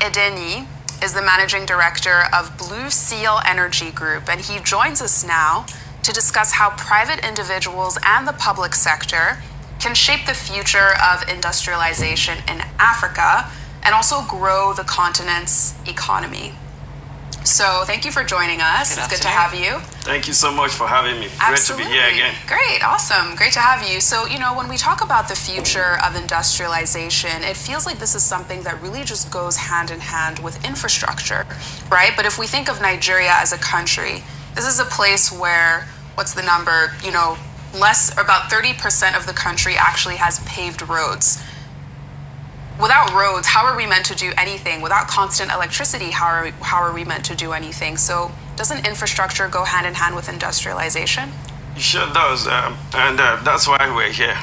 Edeni is the managing director of Blue Seal Energy Group, and he joins us now to discuss how private individuals and the public sector can shape the future of industrialization in Africa and also grow the continent's economy. So thank you for joining us. It's good to have you. Thank you so much for having me. Absolutely. Great to be here again. Great, awesome. Great to have you. So, when we talk about the future of industrialization, it feels like this is something that really just goes hand in hand with infrastructure, right? But if we think of Nigeria as a country, this is a place where, what's the number? About 30% of the country actually has paved roads. Without roads, how are we meant to do anything? Without constant electricity, how are we meant to do anything? So doesn't infrastructure go hand in hand with industrialization? It sure does, and that's why we're here.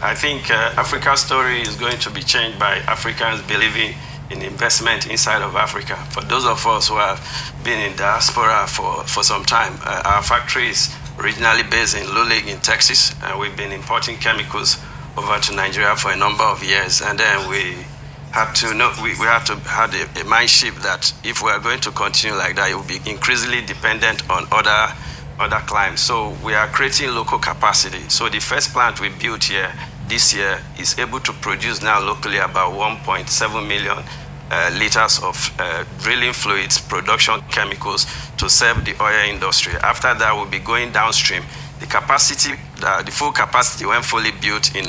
I think Africa's story is going to be changed by Africans believing in investment inside of Africa. For those of us who have been in diaspora for some time, our factory is originally based in Lulig in Texas, and we've been importing chemicals over to Nigeria for a number of years, and then we had to have a mindset that if we are going to continue like that, it will be increasingly dependent on other clients. So we are creating local capacity. So the first plant we built here this year is able to produce now locally about 1.7 million liters of drilling fluids, production chemicals to serve the oil industry. After that, we'll be going downstream. The capacity, the full capacity when fully built in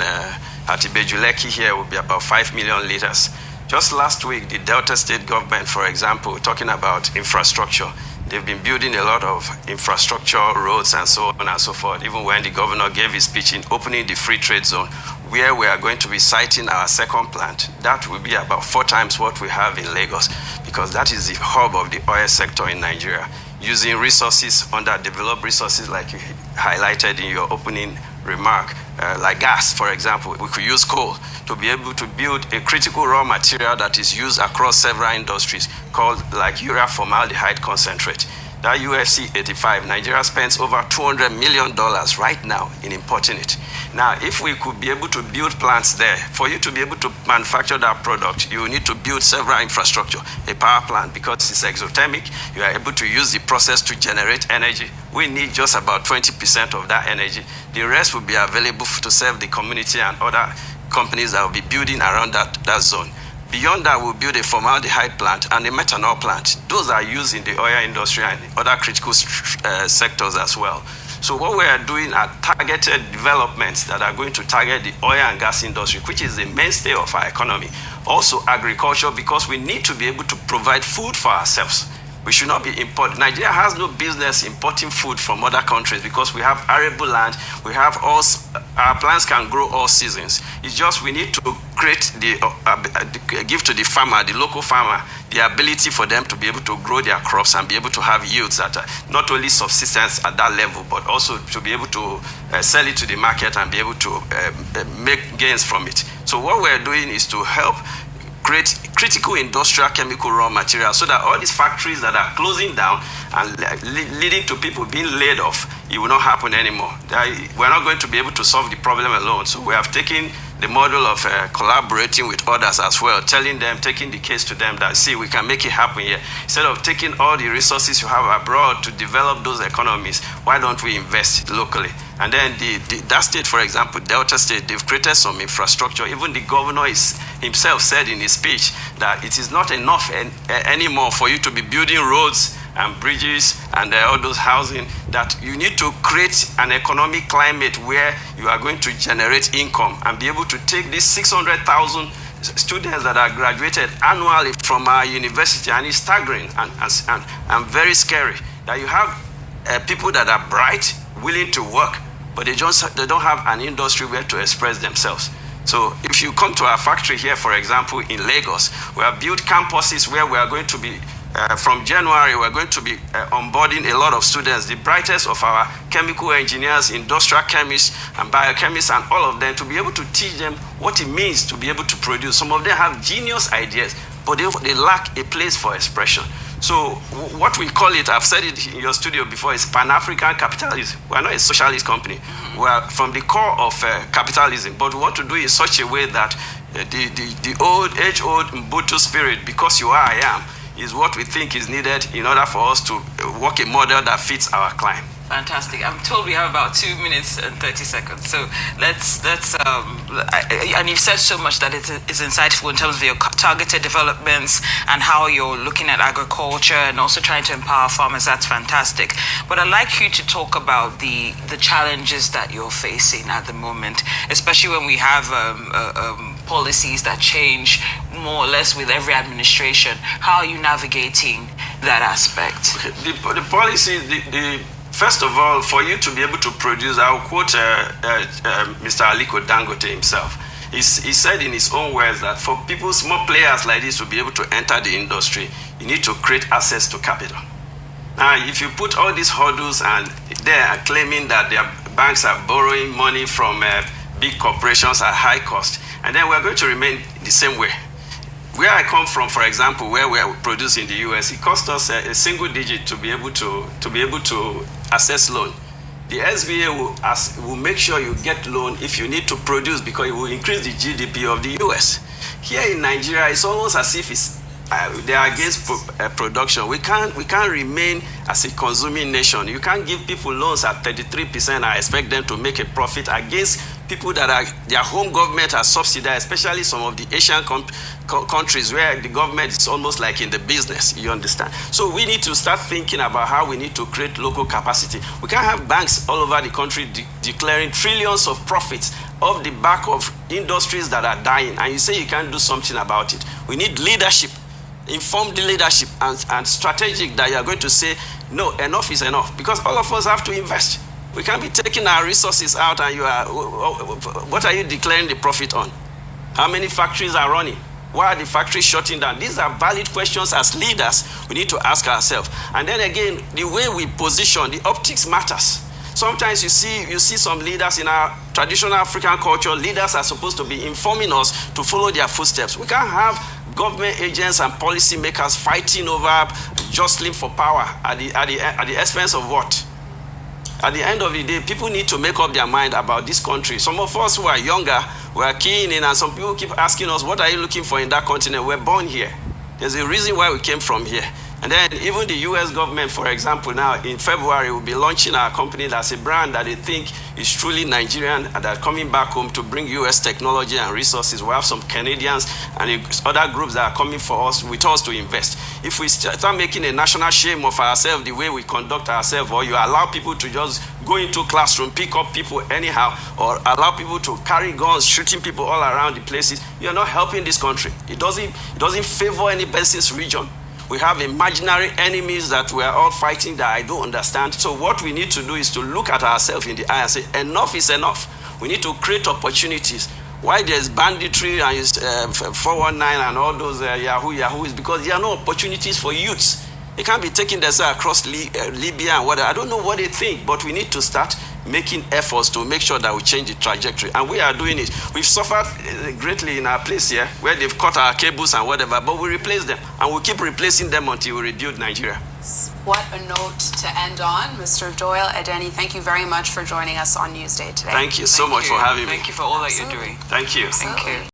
Atibejuleki here will be about 5 million liters. Just last week, the Delta State government, for example, talking about infrastructure, they've been building a lot of infrastructure, roads, and so on and so forth. Even when the governor gave his speech in opening the free trade zone, where we are going to be siting our second plant, that will be about 4 times what we have in Lagos, because that is the hub of the oil sector in Nigeria, using resources, underdeveloped resources like you highlighted in your opening remark, like gas, for example. We could use coal to be able to build a critical raw material that is used across several industries called like urea formaldehyde concentrate. That UFC 85, Nigeria spends over $200 million right now in importing it. Now, if we could be able to build plants there, for you to be able to manufacture that product, you need to build several infrastructure, a power plant, because it's exothermic. You are able to use the process to generate energy. We need just about 20% of that energy. The rest will be available to serve the community and other companies that will be building around that zone. Beyond that, we'll build a formaldehyde plant and a methanol plant. Those are used in the oil industry and other critical sectors as well. So what we are doing are targeted developments that are going to target the oil and gas industry, which is the mainstay of our economy. Also agriculture, because we need to be able to provide food for ourselves. We should not be importing. Nigeria has no business importing food from other countries because we have arable land. We have our plants can grow all seasons. It's just we need to create give to the farmer, the local farmer, the ability for them to be able to grow their crops and be able to have yields that are not only subsistence at that level, but also to be able to sell it to the market and be able to make gains from it. So what we're doing is to help create critical industrial chemical raw materials so that all these factories that are closing down and leading to people being laid off, it will not happen anymore. We're not going to be able to solve the problem alone. So we have taken the model of collaborating with others as well, taking the case to them that, see, we can make it happen here. Instead of taking all the resources you have abroad to develop those economies, why don't we invest locally? And then that state, for example, Delta State, they've created some infrastructure. Even the governor himself said in his speech that it is not enough anymore for you to be building roads and bridges and all those housing, that you need to create an economic climate where you are going to generate income and be able to take these 600,000 students that are graduated annually from our university, and it's staggering and very scary that you have people that are bright, willing to work, but they don't have an industry where to express themselves. So if you come to our factory here, for example, in Lagos, we have built campuses where we are going to be, from January, we're going to be onboarding a lot of students, the brightest of our chemical engineers, industrial chemists, and biochemists, and all of them, to be able to teach them what it means to be able to produce. Some of them have genius ideas, but they lack a place for expression. So what we call it, I've said it in your studio before, is Pan-African capitalism. We're not a socialist company. We're from the core of capitalism, but we want to do it in such a way that the old, age-old Ubuntu spirit, because you are, I am, is what we think is needed in order for us to work a model that fits our client. Fantastic. I'm told we have about 2 minutes and 30 seconds. So and you've said so much that it is insightful in terms of your targeted developments and how you're looking at agriculture and also trying to empower farmers. That's fantastic. But I'd like you to talk about the challenges that you're facing at the moment, especially when we have policies that change more or less with every administration. How are you navigating that aspect? Okay. The policy, first of all, for you to be able to produce, I'll quote Mr. Aliko Dangote himself. He said in his own words that for people, small players like this to be able to enter the industry, you need to create access to capital. Now, if you put all these hurdles and they are claiming that their banks are borrowing money from big corporations at high cost, and then we're going to remain the same way. Where I come from, for example, where we are producing in the US, it cost us a single digit to be able to access loan. The SBA will make sure you get loan if you need to produce, because it will increase the GDP of the US. Here in Nigeria, it's almost as if they are against production. We can't remain as a consuming nation. You can't give people loans at 33% and expect them to make a profit against people that their home government has subsidized, especially some of the Asian countries where the government is almost like in the business, you understand? So we need to start thinking about how we need to create local capacity. We can't have banks all over the country declaring trillions of profits off the back of industries that are dying, and you say you can't do something about it. We need leadership, informed leadership, and strategic, that you are going to say, no, enough is enough, because all of us have to invest. We can't be taking our resources out and what are you declaring the profit on? How many factories are running? Why are the factories shutting down? These are valid questions as leaders we need to ask ourselves. And then again, the way we position, the optics matters. Sometimes you see some leaders in our traditional African culture, leaders are supposed to be informing us to follow their footsteps. We can't have government agents and policymakers fighting over jostling for power at the expense of what? At the end of the day, people need to make up their mind about this country. Some of us who are younger, we are keen in, and some people keep asking us, what are you looking for in that continent? We're born here. There's a reason why we came from here. And then even the US government, for example, now in February, will be launching our company that's a brand that they think is truly Nigerian and that are coming back home to bring US technology and resources. We have some Canadians and other groups that are coming with us to invest. If we start making a national shame of ourselves, the way we conduct ourselves, or you allow people to just go into classroom, pick up people anyhow, or allow people to carry guns, shooting people all around the places, you're not helping this country. It doesn't favor any person's region. We have imaginary enemies that we are all fighting that I don't understand. So what we need to do is to look at ourselves in the eye and say, enough is enough. We need to create opportunities. Why there's banditry and 419 and all those Yahoo is because there are no opportunities for youths. They can't be taking themselves across Libya and whatever. I don't know what they think, but we need to start making efforts to make sure that we change the trajectory. And we are doing it. We've suffered greatly in our place here, where they've cut our cables and whatever, but we replace them. And we'll keep replacing them until we rebuild Nigeria. What a note to end on. Mr. Doyle Edeni, thank you very much for joining us on Newsday today. Thank you so much for having me. Thank you for all that you're doing. Thank you. Thank you.